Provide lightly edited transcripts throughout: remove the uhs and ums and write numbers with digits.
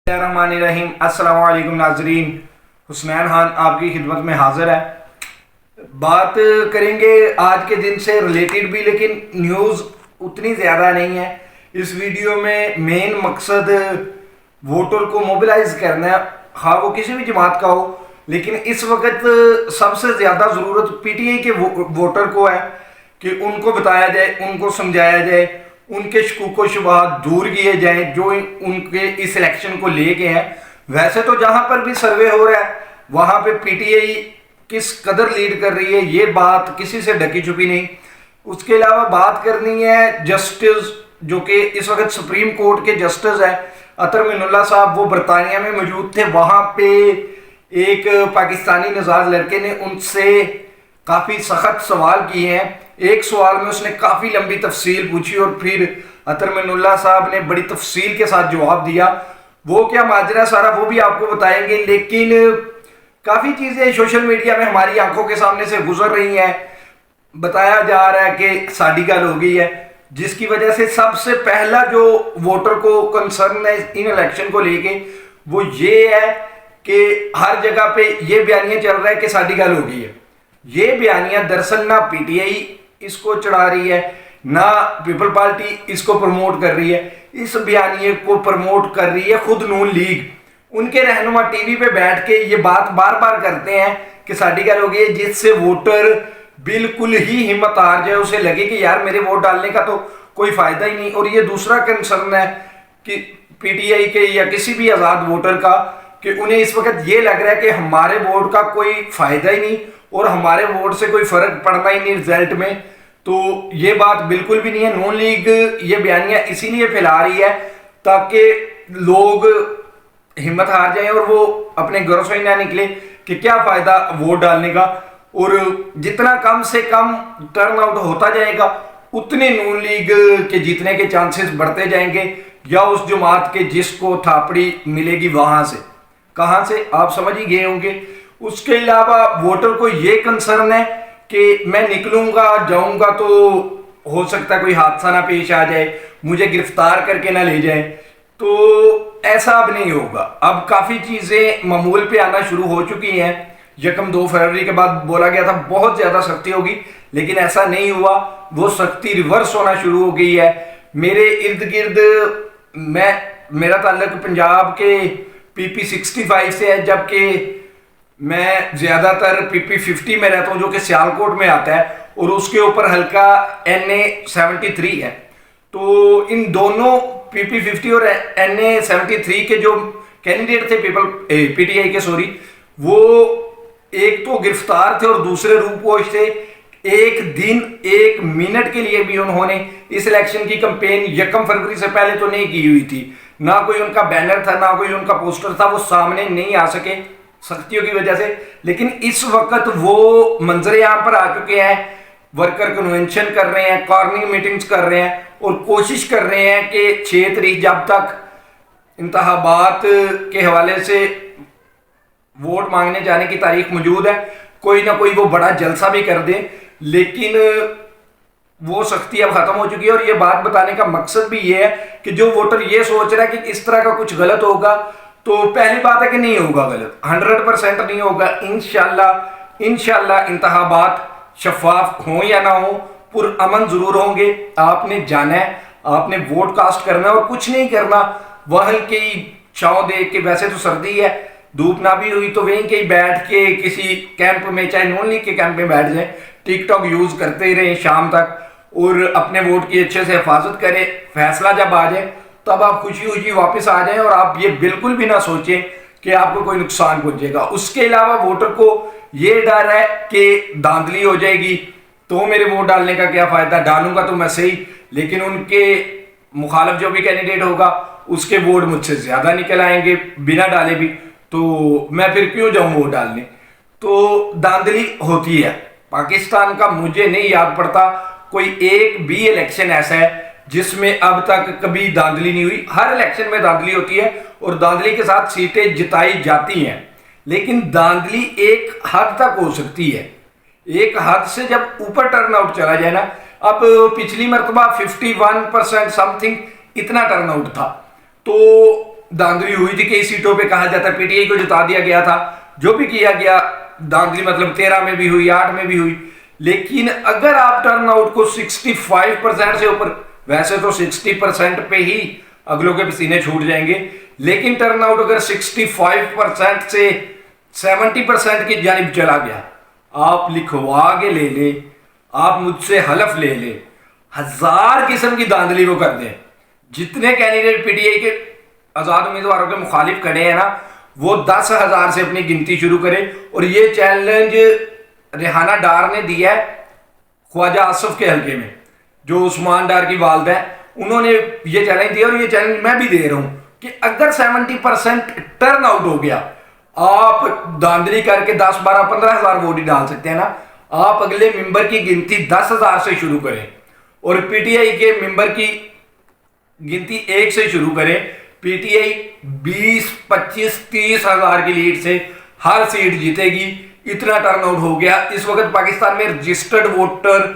रहीम अस्सलाम वालेकुम नाजरीन, हुस्नैन खान आपकी खिदमत में हाजिर है। बात करेंगे आज के दिन से रिलेटेड भी, लेकिन न्यूज़ उतनी ज़्यादा नहीं है। इस वीडियो में मेन मकसद वोटर को मोबिलाइज करना है, हाँ वो किसी भी जमात का हो, लेकिन इस वक्त सबसे ज़्यादा ज़रूरत पीटीआई के वोटर को है कि उनको बताया जाए, उनको समझाया जाए, उनके शकूक शुबहात दूर किए जाएं जो उनके इस इलेक्शन को लेके हैं। वैसे तो जहां पर भी सर्वे हो रहा है वहां पे पीटीआई किस कदर लीड कर रही है, ये बात किसी से ढकी छुपी नहीं। उसके अलावा बात करनी है जस्टिस, जो कि इस वक्त सुप्रीम कोर्ट के जस्टिस है अतर मिनुल्लाह साहब, वो बरतानिया में मौजूद थे। वहां पे एक पाकिस्तानी नजाज लड़के ने उनसे काफ़ी सख्त सवाल किए हैं। एक सवाल में उसने काफ़ी लंबी तफसील पूछी और फिर अतर मिनुल्लाह साहब ने बड़ी तफसील के साथ जवाब दिया। वो क्या माजरा सारा वो भी आपको बताएंगे, लेकिन काफ़ी चीज़ें सोशल मीडिया में हमारी आंखों के सामने से गुजर रही हैं। बताया जा रहा है कि साड़ी गल हो गई है, जिसकी वजह से सबसे पहला जो वोटर को कंसर्न है इन इलेक्शन को लेके वो ये है कि हर जगह पे ये बयानियां चल रहा है कि साड़ी गल हो गई है। ये बयानियां दरअसल ना पीटीआई इसको चढ़ा रही है, ना पीपल पार्टी इसको प्रमोट कर रही है। इस बयानिए को प्रमोट कर रही है खुद नून लीग। उनके रहनुमा टीवी पे बैठ के ये बात बार बार करते हैं कि साड़ी गल हो गई है, जिससे वोटर बिल्कुल ही हिम्मत हार जाए, उसे लगे कि यार मेरे वोट डालने का तो कोई फायदा ही नहीं। और ये दूसरा कंसर्न है कि पीटीआई के या किसी भी आज़ाद वोटर का, कि उन्हें इस वक्त ये लग रहा है कि हमारे वोट का कोई फायदा ही नहीं और हमारे वोट से कोई फर्क पड़ना ही नहीं रिजल्ट में। तो ये बात बिल्कुल भी नहीं है। नून लीग ये बयानियां इसीलिए फैला रही है ताकि लोग हिम्मत हार जाएं और वो अपने घरों से ही ना निकले कि क्या फायदा वोट डालने का। और जितना कम से कम टर्न आउट होता जाएगा उतने नून लीग के जीतने के चांसेस बढ़ते जाएंगे, या उस जमात के जिसको थापड़ी मिलेगी वहां से। कहां से आप समझ ही गए होंगे। उसके अलावा वोटर को ये कंसर्न है कि मैं निकलूंगा जाऊंगा तो हो सकता है कोई हादसा ना पेश आ जाए, मुझे गिरफ्तार करके ना ले जाए। तो ऐसा अब नहीं होगा। अब काफ़ी चीज़ें मामूल पे आना शुरू हो चुकी हैं। 1-2 फरवरी के बाद बोला गया था बहुत ज़्यादा सख्ती होगी, लेकिन ऐसा नहीं हुआ। वो सख्ती रिवर्स होना शुरू हो गई है। मेरे इर्द गिर्द मेरा ताल्लुक पंजाब के PP 65 से है, जबकि मैं ज़्यादातर PP 50 में रहता हूँ जो कि सियालकोट में आता है, और उसके ऊपर हल्का NA 73 है। तो इन दोनों PP 50 और NA 73 के जो कैंडिडेट थे पीटीआई के, वो एक तो गिरफ्तार थे और दूसरे रूपोश थे। एक दिन 1 मिनट के लिए भी उन्होंने इस इलेक्शन की कंपेन 1 फरवरी से पहले तो नहीं की हुई थी। ना कोई उनका बैनर था, ना कोई उनका पोस्टर था, वो सामने नहीं आ सके सख्तियों की वजह से। लेकिन इस वक्त वो मंजर यहाँ पर आ चुके हैं। वर्कर कन्वेंशन कर रहे हैं, कॉर्निंग मीटिंग्स कर रहे हैं और कोशिश कर रहे हैं कि 6 तारीख जब तक इंतखाबात के हवाले से वोट मांगने जाने की तारीख मौजूद है, कोई ना कोई वो बड़ा जलसा भी कर दे। लेकिन वो सख्ती अब खत्म हो चुकी है। और ये बात बताने का मकसद भी ये है कि जो वोटर ये सोच रहा है कि इस तरह का कुछ गलत होगा, तो पहली बात है कि नहीं होगा गलत, 100% नहीं होगा। इंशाल्लाह इंतखाबात शफाफ हो या ना हो, पुरअमन जरूर होंगे। आपने जाना है, आपने वोट कास्ट करना है और कुछ नहीं करना। वहां की छांव देख के, वैसे तो सर्दी है, धूप ना भी हुई तो वहीं कहीं बैठ के किसी कैंप में, चाहे नॉन लीग के कैंप में बैठ जाए, टिकटॉक यूज करते ही रहे शाम तक और अपने वोट की अच्छे से हिफाजत करें। फैसला जब आ जाए तब आप खुशी खुशी वापस आ जाएं और आप ये बिल्कुल भी ना सोचें कि आपको कोई नुकसान पहुंचेगा। उसके अलावा वोटर को ये डर है कि धांधली हो जाएगी तो मेरे वोट डालने का क्या फायदा, डालूंगा तो मैं सही, लेकिन उनके मुखालिफ जो भी कैंडिडेट होगा उसके वोट मुझसे ज्यादा निकल आएंगे बिना डाले भी, तो मैं फिर क्यों जाऊं वोट डालने। तो धांधली होती है पाकिस्तान का। मुझे नहीं याद पड़ता कोई एक भी इलेक्शन ऐसा है जिसमें अब तक कभी धांधली नहीं हुई। हर इलेक्शन में धांधली होती है और धांधली के साथ सीटें जिताई जाती हैं, लेकिन धांधली एक हद तक हो सकती है। एक हद से जब ऊपर टर्नआउट चला जाए ना, अब पिछली मरतबा 51% समथिंग इतना टर्नआउट था, तो धांधली हुई थी, कई सीटों पे कहा जाता है पीटीआई को जिता दिया गया था, जो भी किया गया धांधली, मतलब 13 में भी हुई, 8 में भी हुई। लेकिन अगर आप टर्न आउट को 65% से ऊपर, वैसे तो 60% पे ही अगलों के पसीने छूट जाएंगे, लेकिन टर्न आउट अगर 65% से 70% की जानिब चला गया, आप लिखवा के ले ले, आप मुझसे हलफ ले ले, 1000 किस्म की धांधली वो कर दें। जितने कैंडिडेट पीटीआई के आजाद उम्मीदवारों के मुखालिफ खड़े हैं ना, वो 10,000 से अपनी गिनती शुरू करें। और ये चैलेंज रेहाना डार ने दिया है ख्वाजा आसफ के हल्के में, जो उस्मान डार की वालदा है, उन्होंने ये चैलेंज दिया। और ये चैलेंज मैं भी दे रहा हूं कि अगर 70% टर्न आउट हो गया, आप धांधली करके 10, 12, 15,000 वोट ही डाल सकते हैं ना, आप अगले मेंबर की गिनती 10,000 से शुरू करें और पीटीआई के मेंबर की गिनती 1 से शुरू करें। पीटीआई 20, 25, 30,000 की लीड से हर सीट जीतेगी। इतना टर्नआउट हो गया। इस वक्त पाकिस्तान में रजिस्टर्ड वोटर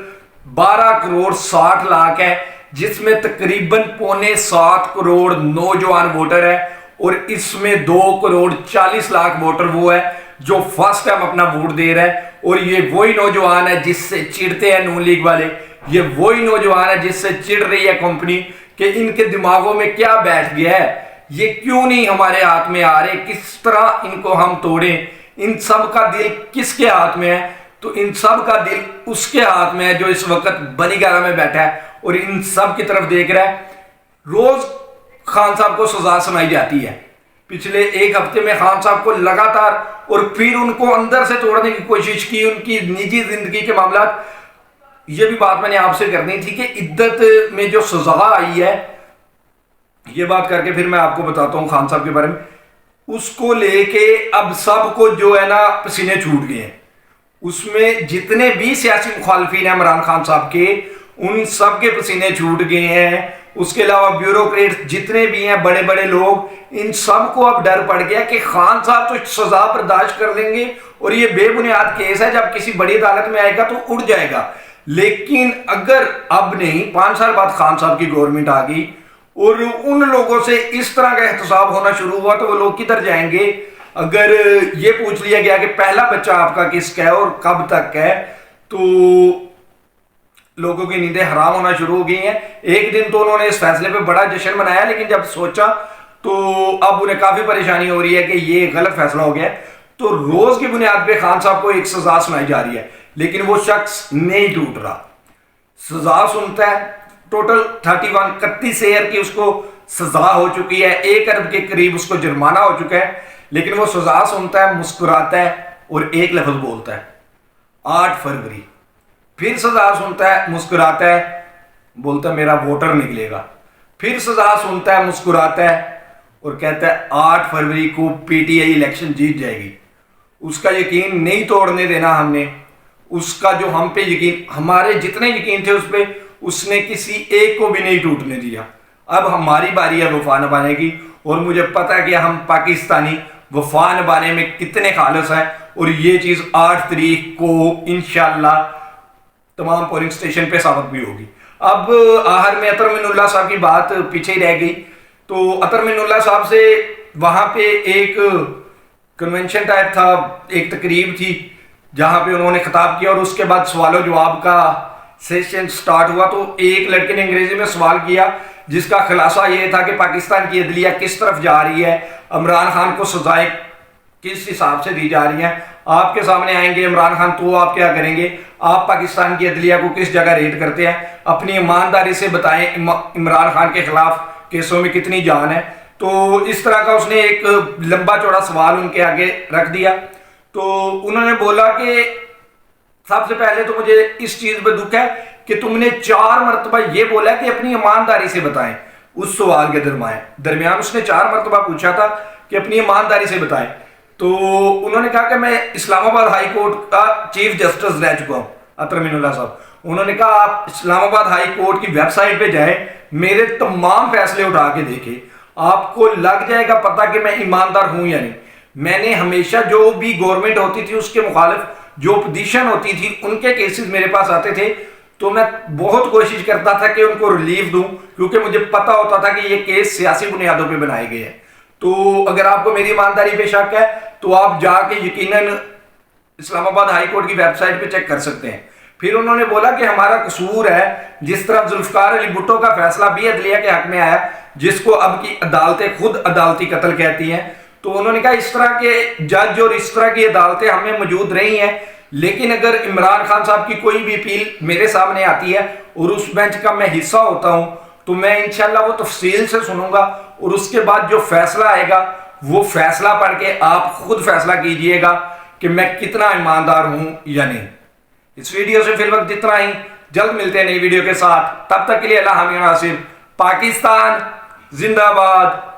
12 करोड़ 60 लाख है, जिसमें तकरीबन 6.25 करोड़ नौजवान वोटर है और इसमें 2 करोड़ 40 लाख वोटर वो है जो फर्स्ट टाइम अपना वोट दे रहा है। और ये वही नौजवान है जिससे चिढ़ते हैं नून लीग वाले, ये वही नौजवान है जिससे चिढ़ रही है कंपनी कि इनके दिमागों में क्या बैठ गया है, ये क्यों नहीं हमारे हाथ में आ रहे, किस तरह इनको हम तोड़ें। इन सब का दिल किसके हाथ में है? तो इन सब का दिल उसके हाथ में है जो इस वक्त बनीगारा में बैठा है और इन सब की तरफ देख रहा है। रोज खान साहब को सजा सुनाई जाती है। पिछले 1 हफ्ते में खान साहब को लगातार, और फिर उनको अंदर से तोड़ने की कोशिश की, उनकी निजी जिंदगी के मामला। ये भी बात मैंने आपसे करनी थी कि इद्दत में जो सजा आई है, ये बात करके फिर मैं आपको बताता हूं खान साहब के बारे में। उसको लेके अब सबको जो है ना पसीने छूट गए हैं। उसमें जितने भी सियासी मुखालफिन है इमरान खान साहब के, उन सब के पसीने छूट गए हैं। उसके अलावा ब्यूरोक्रेट जितने भी हैं, बड़े बड़े लोग, इन सब को अब डर पड़ गया कि खान साहब तो सजा बर्दाश्त कर लेंगे और ये बेबुनियाद केस है, जब किसी बड़ी अदालत में आएगा तो उड़ जाएगा। लेकिन अगर अब नहीं, 5 साल बाद खान साहब की गवर्नमेंट आ गई और उन लोगों से इस तरह का एहतसाब होना शुरू हुआ, तो वो लोग किधर जाएंगे? अगर ये पूछ लिया गया कि पहला बच्चा आपका किसका है और कब तक है, तो लोगों की नींदें हराम होना शुरू हो गई हैं। एक दिन तो उन्होंने इस फैसले पे बड़ा जश्न मनाया, लेकिन जब सोचा तो अब उन्हें काफी परेशानी हो रही है कि ये गलत फैसला हो गया। तो रोज की बुनियाद पे खान साहब को एक सजा सुनाई जा रही है, लेकिन वो शख्स नहीं टूट रहा। सजा सुनता है, टोटल 31 ईयर की उसको सजा हो चुकी है, 1 अरब के करीब उसको जुर्माना हो चुका है, लेकिन वो सजा सुनता है, मुस्कुराता है और एक लफ्ज बोलता है, 8 फरवरी। फिर सजा सुनता है, मुस्कुराता है, बोलता है मेरा वोटर निकलेगा। फिर सजा सुनता है, मुस्कुराता है और कहता है 8 फरवरी को पीटीआई इलेक्शन जीत जाएगी। उसका यकीन नहीं तोड़ने देना हमने। उसका जो हम पे यकीन, हमारे जितने यकीन थे उस पर, उसने किसी एक को भी नहीं टूटने दिया। अब हमारी बारी है वफा निभाने की, और मुझे पता है कि हम पाकिस्तानी वफा निभाने में कितने खालिस हैं। और ये चीज 8 तारीख को इंशाल्लाह तमाम पोलिंग स्टेशन पे साबित भी होगी। अब आखिर में अतर मिनुल्लाह साहब की बात पीछे ही रह गई। तो अतर मिनुल्लाह साहब से वहां पे एक कन्वेंशन टाइप था, एक तकरीब थी जहां पे उन्होंने खिताब किया और उसके बाद सवालों जवाब का सेशन स्टार्ट हुआ। तो एक लड़के ने अंग्रेजी में सवाल किया जिसका खुलासा ये था कि पाकिस्तान की अदलिया किस तरफ जा रही है, इमरान खान को सजाएं किस हिसाब से दी जा रही हैं। आपके सामने आएंगे इमरान खान, तो आप क्या करेंगे? आप पाकिस्तान की अदलिया को किस जगह रेट करते हैं? अपनी ईमानदारी से बताएं, इमरान खान के खिलाफ केसों में कितनी जान है। तो इस तरह का उसने एक लंबा चौड़ा सवाल उनके आगे रख दिया। तो उन्होंने बोला कि सबसे पहले तो मुझे इस चीज पे दुख है कि तुमने 4 मरतबा ये बोला कि अपनी ईमानदारी से बताएं। उस सवाल के दरमियान उसने 4 मरतबा पूछा था कि अपनी ईमानदारी से बताएं। तो उन्होंने कहा कि मैं इस्लामाबाद हाई कोर्ट का चीफ जस्टिस रह चुका हूं, अतर मिनुल्लाह साहब। उन्होंने कहा आप इस्लामाबाद हाई कोर्ट की वेबसाइट पे जाएं, मेरे तमाम फैसले उठा के देखें, आपको लग जाएगा पता कि मैं ईमानदार हूं या नहीं। मैंने हमेशा जो भी गवर्नमेंट होती थी उसके मुखालिफ जो पोजीशन होती थी, उनके केसेस मेरे पास आते थे, तो मैं बहुत कोशिश करता था कि उनको रिलीफ दूं, क्योंकि मुझे पता होता था कि ये केस सियासी बुनियादों पे बनाए गए हैं। तो अगर आपको मेरी ईमानदारी पे शक है तो आप जाके यकीनन इस्लामाबाद हाई कोर्ट की वेबसाइट पे चेक कर सकते हैं। फिर उन्होंने बोला कि हमारा कसूर है, जिस तरह जुल्फकार अली भुट्टो का फैसला भी अदलिया के हक में आया, जिसको अब की अदालतें खुद अदालती कत्ल कहती हैं, तो उन्होंने कहा इस तरह के जज और इस तरह की अदालतें हमें मौजूद रही हैं, लेकिन अगर इमरान खान साहब की कोई भी अपील मेरे सामने आती है और उस बेंच का मैं हिस्सा होता हूं, तो मैं इंशाल्लाह वो तफसील से सुनूंगा और उसके बाद जो फैसला आएगा वो फैसला पढ़ के आप खुद फैसला कीजिएगा कि मैं कितना ईमानदार हूं या नहीं। इस वीडियो से फिर वक्त इतना ही, जल्द मिलते हैं नई वीडियो के साथ, तब तक के लिए अल्लाह हामिद नासिर। पाकिस्तान जिंदाबाद।